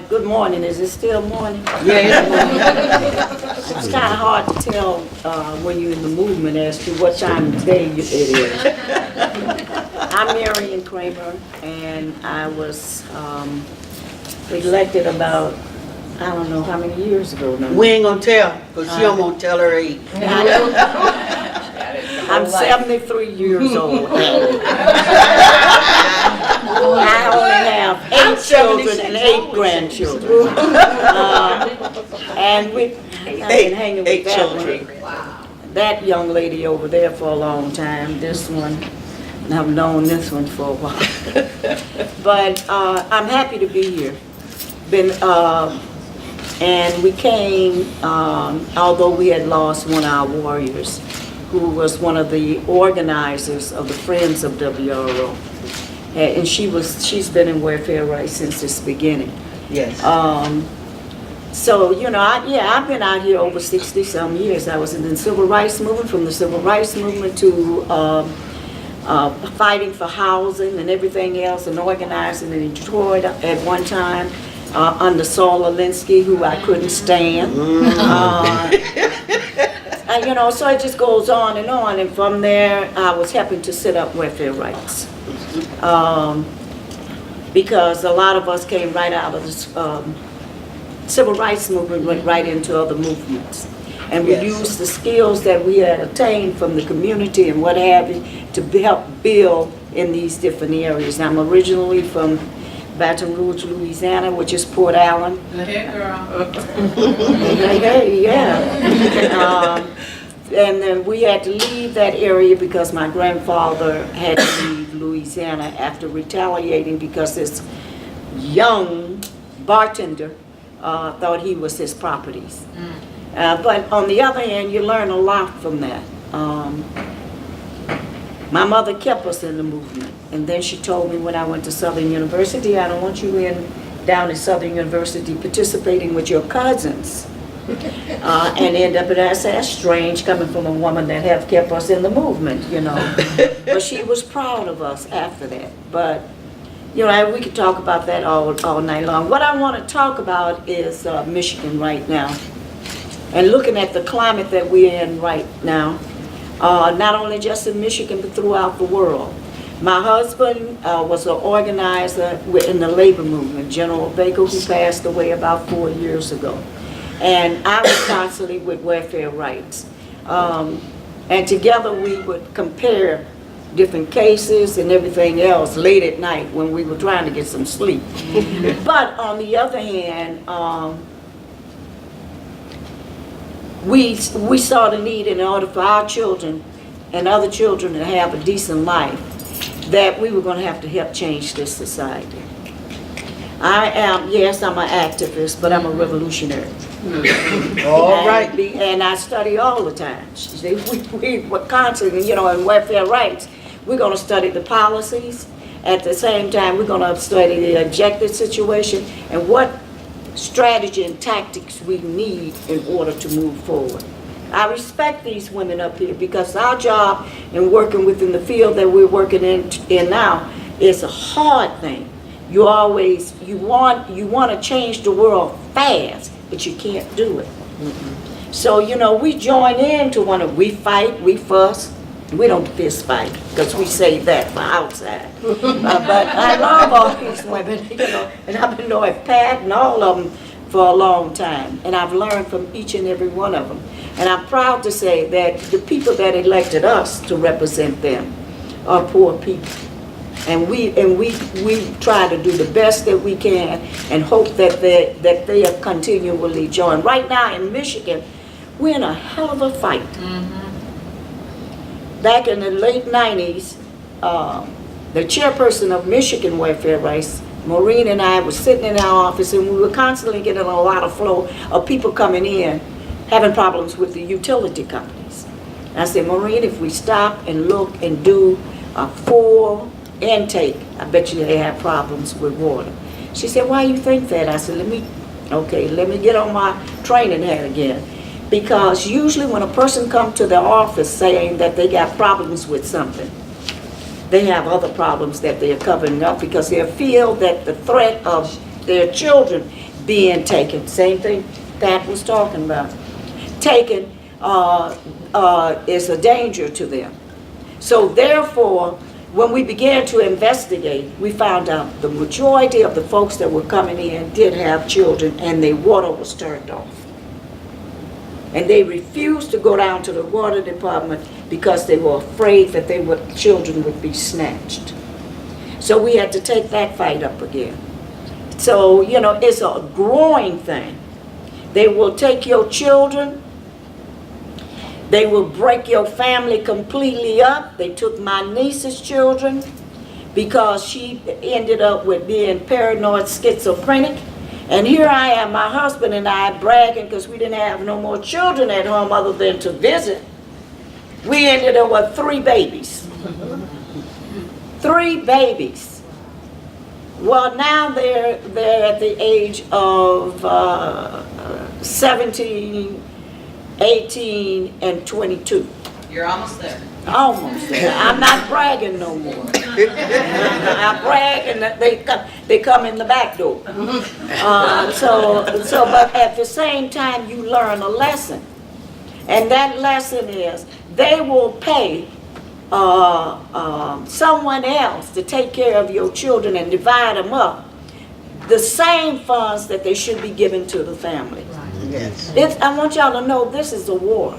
Good morning. Is it still morning? Yeah. It's kind of hard to tell when you're in the movement as to what time of day it is. I'm Marian Kramer, and I was elected about, I don't know how many years ago now. We ain't gonna tell, because she don't want to tell her age. I'm 73 years old. I only have 8 children and 8 grandchildren. And I've been hanging with that young lady over there for a long time. This one, I've known this one for a while. But I'm happy to be here. And we came, although we had lost one of our warriors, who was one of the organizers of the Friends of WRO. And she's been in welfare rights since its beginning. Yes. So, you know, I've been out here over 60-some years. I was in the civil rights movement, from the civil rights movement to fighting for housing and everything else, and organizing in Detroit at one time under Saul Alinsky, who I couldn't stand. And, you know, so it just goes on, and from there I was helping to set up welfare rights. Because a lot of us came right out of the civil rights movement, went right into other movements. And we used the skills that we had attained from the community and what have you to help build in these different areas. I'm originally from Baton Rouge, Louisiana, which is Port Allen. Hey, girl. Hey, yeah. And then we had to leave that area because my grandfather had to leave Louisiana after retaliating because this young bartender thought he was his properties. But on the other hand, you learn a lot from that. My mother kept us in the movement, and then she told me when I went to Southern University, I don't want you down at Southern University participating with your cousins. And end up, and I said, that's strange coming from a woman that have kept us in the movement, you know. But she was proud of us after that. But, you know, we could talk about that all night long. What I want to talk about is Michigan right now. And looking at the climate that we're in right now, not only just in Michigan, but throughout the world. My husband was an organizer in the labor movement, General Baker, who passed away about 4 years ago. And I was constantly with welfare rights. And together we would compare different cases and everything else late at night when we were trying to get some sleep. But on the other hand, we saw the need in order for our children and other children to have a decent life, that we were going to have to help change this society. Yes, I'm an activist, but I'm a revolutionary. All right. And I study all the time. We're constantly, you know, in welfare rights, we're going to study the policies. At the same time, we're going to study the objective situation and what strategy and tactics we need in order to move forward. I respect these women up here because our job in working within the field that we're working in now is a hard thing. You want to change the world fast, but you can't do it. So, you know, we join in to we fight, we fuss. We don't fist fight because we save that for outside. But I love all these women, you know, and I've been knowing Pat and all of them for a long time. And I've learned from each and every one of them. And I'm proud to say that the people that elected us to represent them are poor people. And we try to do the best that we can and hope that they are continually joined. Right now in Michigan, we're in a hell of a fight. Back in the late 90s, the chairperson of Michigan Welfare Rights, Maureen, and I were sitting in our office, and we were constantly getting a lot of flow of people coming in having problems with the utility companies. And I said, Maureen, if we stop and look and do a full intake, I bet you they have problems with water. She said, why you think that? I said, let me get on my training hat again. Because usually when a person comes to their office saying that they got problems with something, they have other problems that they are covering up because they feel that the threat of their children being taken. Same thing Pat was talking about. Taken is a danger to them. So therefore, when we began to investigate, we found out the majority of the folks that were coming in did have children and their water was turned off. And they refused to go down to the water department because they were afraid that children would be snatched. So we had to take that fight up again. So, you know, it's a growing thing. They will take your children. They will break your family completely up. They took my niece's children because she ended up with being paranoid schizophrenic. And here I am, my husband and I, bragging because we didn't have no more children at home other than to visit. We ended up with 3 babies. 3 babies. Well, now they're at the age of 17, 18, and 22. You're almost there. Almost there. I'm not bragging no more. I brag and they come in the back door. But at the same time, you learn a lesson. And that lesson is they will pay someone else to take care of your children and divide them up. The same funds that they should be given to the family. Yes. I want y'all to know this is a war.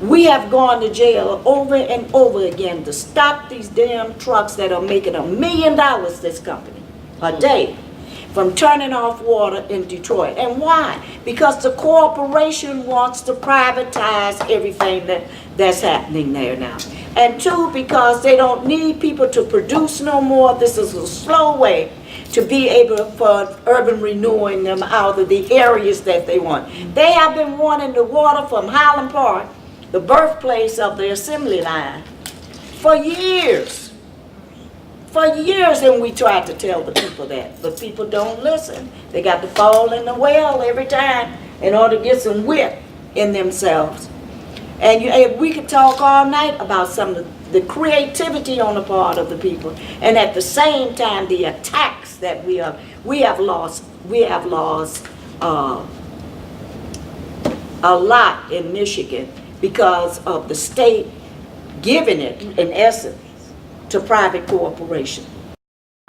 We have gone to jail over and over again to stop these damn trucks that are making $1 million, this company, a day, from turning off water in Detroit. And why? Because the corporation wants to privatize everything that's happening there now. And 2, because they don't need people to produce no more. This is a slow way to be able for urban renewing them out of the areas that they want. They have been wanting the water from Highland Park, the birthplace of the assembly line, for years. For years, and we tried to tell the people that, but people don't listen. They got to fall in the well every time in order to get some wit in themselves. And we could talk all night about some of the creativity on the part of the people, and at the same time, the attacks that we have lost a lot in Michigan because of the state giving it, in essence, to private corporations.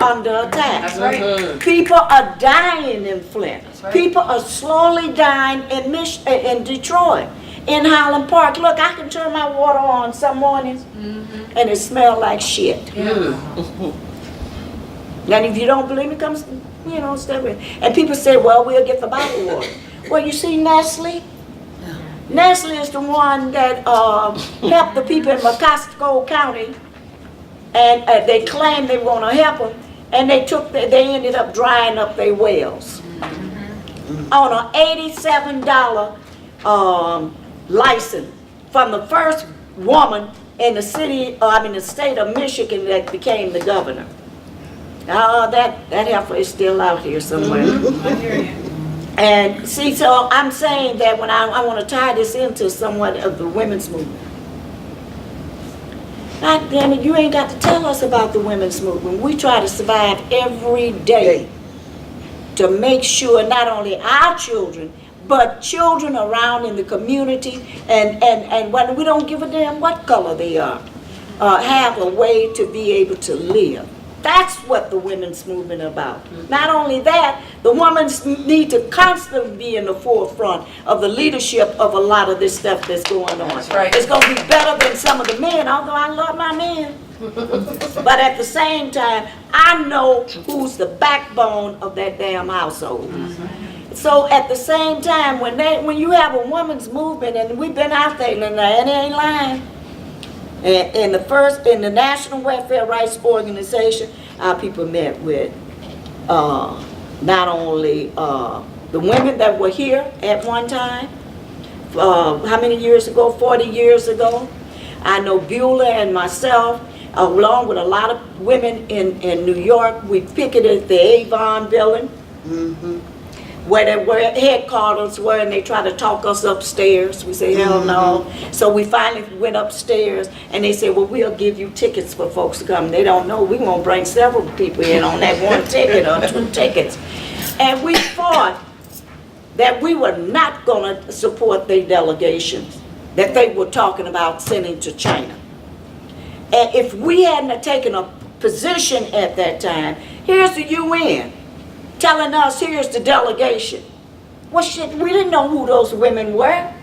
Under attack. That's right. People are dying in Flint. Right. People are slowly dying in Detroit, in Highland Park. Look, I can turn my water on some mornings and it smells like shit. Yeah. And if you don't believe me, come, step in. And people say, well, we'll get the bottled water. Well, you see Nestle? Nestle is the one that helped the people in Macasco County, and they claimed they want to help them, and they ended up drying up their wells on an $87 license from the first woman in the state of Michigan that became the governor. That heifer is still out here somewhere. I hear you. And see, so I'm saying that when I want to tie this into somewhat of the women's movement. God damn it, you ain't got to tell us about the women's movement. We try to survive every day to make sure not only our children, but children around in the community, and when we don't give a damn what color they are, have a way to be able to live. That's what the women's movement is about. Not only that, the women need to constantly be in the forefront of the leadership of a lot of this stuff that's going on. That's right. It's going to be better than some of the men, although I love my men. But at the same time, I know who's the backbone of that damn household. So at the same time, when you have a women's movement, and we've been out there, and it ain't lying. In the National Welfare Rights Organization, our people met with not only the women that were here at one time, how many years ago? 40 years ago. I know Beulah and myself, along with a lot of women in New York, we picketed the Avon building. Where headquarters were, and they tried to talk us upstairs. We said, hell no. So we finally went upstairs, and they said, well, we'll give you tickets for folks to come. They don't know. We won't bring several people in on that one ticket or 2 tickets. And we fought that we were not going to support their delegations that they were talking about sending to China. And if we hadn't taken a position at that time, here's the UN telling us here's the delegation. Well, shit, we didn't know who those women were.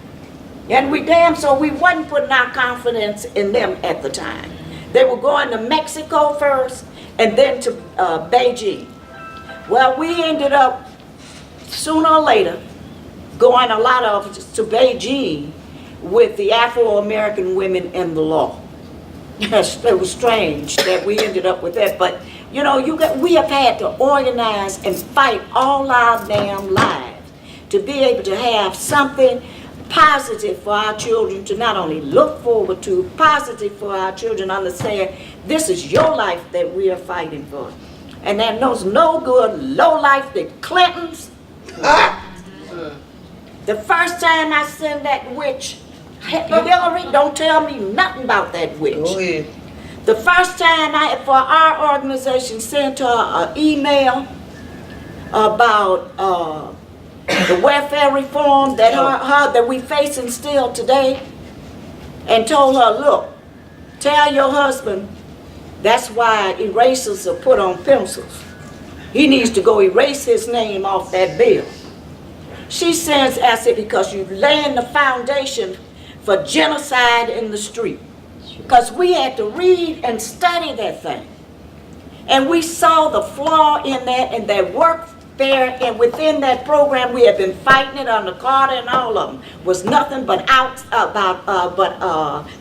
And we we wasn't putting our confidence in them at the time. They were going to Mexico first and then to Beijing. Well, we ended up, sooner or later, going a lot of us to Beijing with the Afro-American women in the law. It was strange that we ended up with that, but you know, we have had to organize and fight all our damn lives to be able to have something positive for our children to not only look forward to, positive for our children understand this is your life that we are fighting for. And that knows no good, low life, the Clintons. The first time I sent that witch, Hillary, don't tell me nothing about that witch. Go ahead. The first time for our organization sent her an email about the welfare reform that that we facing still today, and told her, look, tell your husband that's why erasers are put on pencils. He needs to go erase his name off that bill. She says, I said, because you're laying the foundation for genocide in the street. Because we had to read and study that thing. And we saw the flaw in that and that work there, and within that program we had been fighting it under Carter and all of them. Was nothing but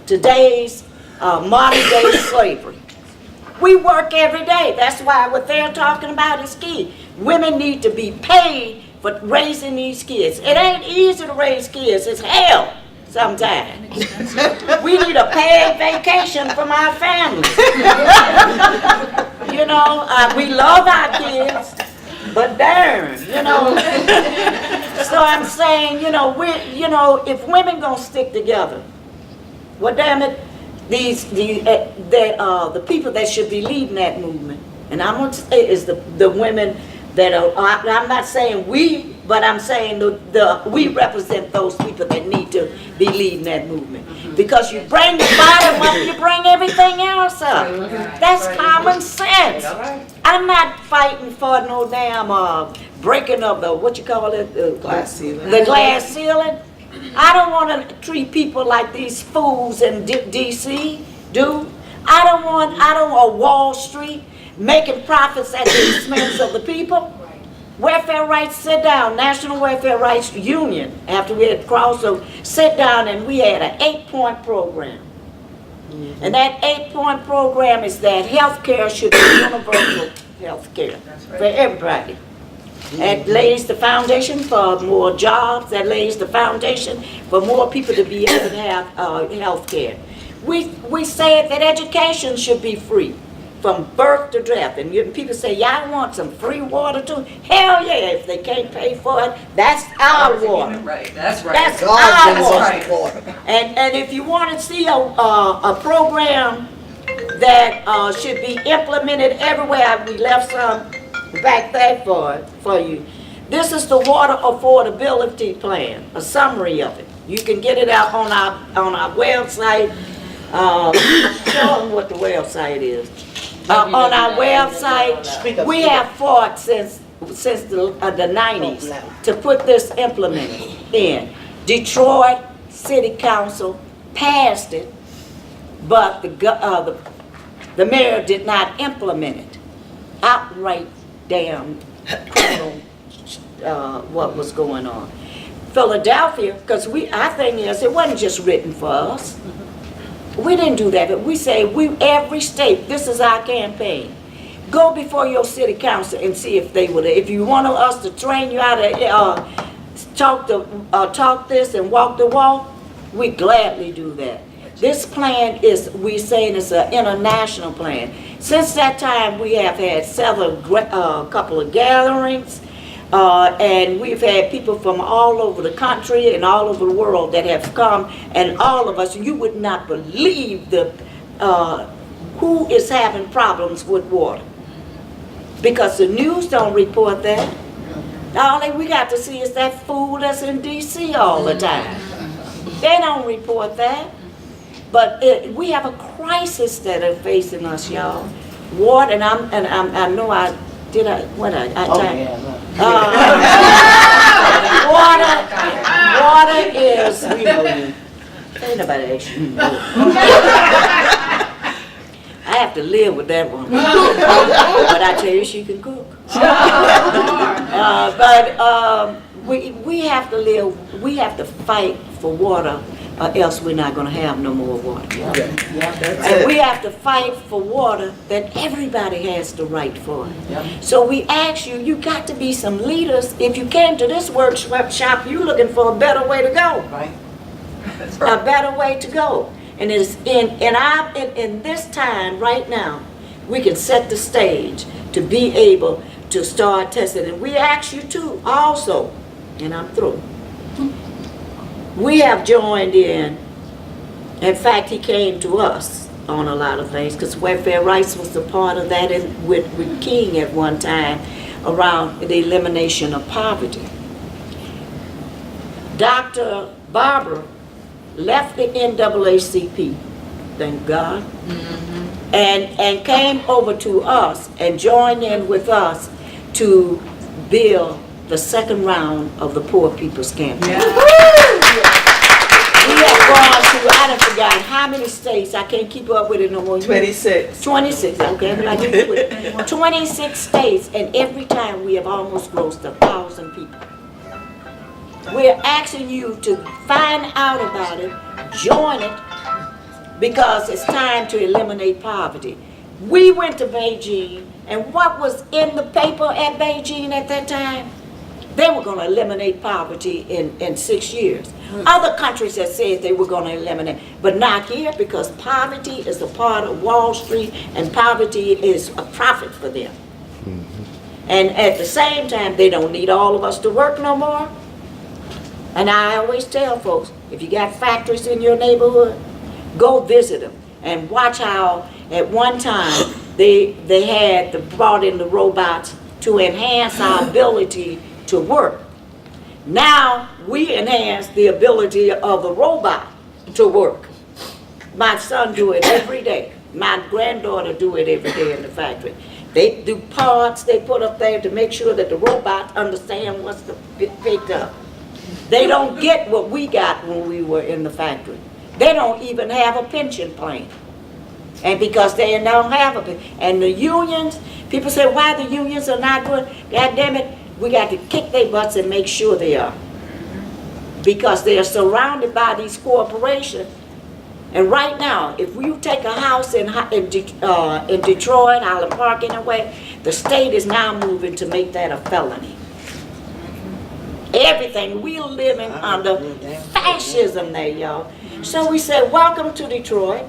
today's modern day slavery. We work every day. That's why what they're talking about is key. Women need to be paid for raising these kids. It ain't easy to raise kids. It's hell sometimes. We need a paid vacation from our family. You know, we love our kids, but darn, you know. So I'm saying, you know, if women gonna stick together, well, damn it, the people that should be leading that movement, and I'm gonna say is the women that are. I'm not saying we, but I'm saying we represent those people that need to be leading that movement. Because you bring the bottom up, you bring everything else up. That's common sense. I'm not fighting for no damn breaking of the, what you call it? Glass ceiling. The glass ceiling. I don't want to treat people like these fools in D.C. do. I don't want Wall Street making profits at the expense of the people. Welfare rights, sit down, National Welfare Rights Union, after we had crossed, so sit down and we had an 8-point program. And that 8-point program is that health care should be universal health care for everybody. That lays the foundation for more jobs, that lays the foundation for more people to be able to have health care. We said that education should be free from birth to death. And people say, y'all want some free water too? Hell yeah, if they can't pay for it, that's our water. Right, that's right. That's God our gives us water. And if you want to see a program that should be implemented everywhere, we left some back there for you. This is the water affordability plan, a summary of it. You can get it out on our website. Show them what the website is. On our website, we have fought since the 90s to put this implemented in. Detroit City Council passed it, but the mayor did not implement it. Outright damn criminal what was going on. Philadelphia, because our thing is, it wasn't just written for us. We didn't do that, but we say, every state, this is our campaign. Go before your city council and see if they would, if you want us to train you how to talk this and walk the walk, we gladly do that. This plan is, we saying it's an international plan. Since that time, we have had couple of gatherings, and we've had people from all over the country and all over the world that have come, and all of us, you would not believe who is having problems with water. Because the news don't report that. We got to see is that fool that's in D.C. all the time. They don't report that. But we have a crisis that is facing us, y'all. Water, and I know I did. Water is. Ain't nobody actually. I have to live with that one. But I tell you, she can cook. We have to live. We have to fight for water. Or else we're not going to have no more water. And we have to fight for water that everybody has the right for. So we ask you, you got to be some leaders. If you came to this workshop, you're looking for a better way to go. Right. A better way to go. And it's in this time right now, we can set the stage to be able to start testing. And we ask you to also, and I'm through. We have joined in fact, he came to us on a lot of things because welfare rights was a part of that with King at one time around the elimination of poverty. Dr. Barber left the NAACP, thank God, and came over to us and joined in with us to build the second round of the Poor People's Campaign. We have gone to, I done forgot how many states, I can't keep up with it no more. 26. 26, okay, I can do it. 26 states, and every time we have almost grossed 1,000 people. We're asking you to find out about it, join it, because it's time to eliminate poverty. We went to Beijing, and what was in the paper at Beijing at that time? They were going to eliminate poverty in 6 years. Other countries have said they were going to eliminate, but not here, because poverty is a part of Wall Street and poverty is a profit for them. And at the same time, they don't need all of us to work no more. And I always tell folks, if you got factories in your neighborhood, go visit them and watch how at one time they brought in the robots to enhance our ability to work. Now we enhance the ability of the robot to work. My son do it every day. My granddaughter do it every day in the factory. They do parts they put up there to make sure that the robots understand what's picked up. They don't get what we got when we were in the factory. They don't even have a pension plan. And because they don't have a pension. And the unions, people say, why the unions are not good? God damn it, we got to kick their butts and make sure they are. Because they are surrounded by these corporations. And right now, if you take a house in Detroit, Highland Park, anyway, the state is now moving to make that a felony. Everything, we're living under fascism there, y'all. So we said, welcome to Detroit.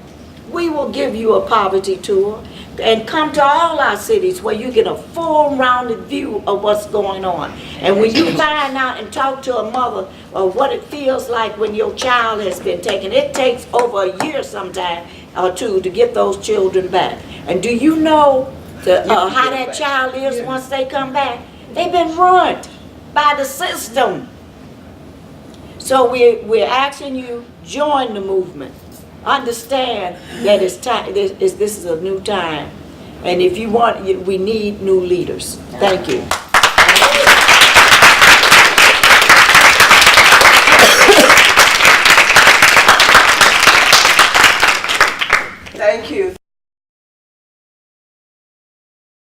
We will give you a poverty tour and come to all our cities where you get a full rounded view of what's going on. And when you find out and talk to a mother of what it feels like when your child has been taken, it takes over a year sometime or two to get those children back. And do you know how that child is once they come back? They've been ruined by the system. So we're asking you, join the movement. Understand that it's time. This is a new time, and if you want, we need new leaders. Thank you. Thank you.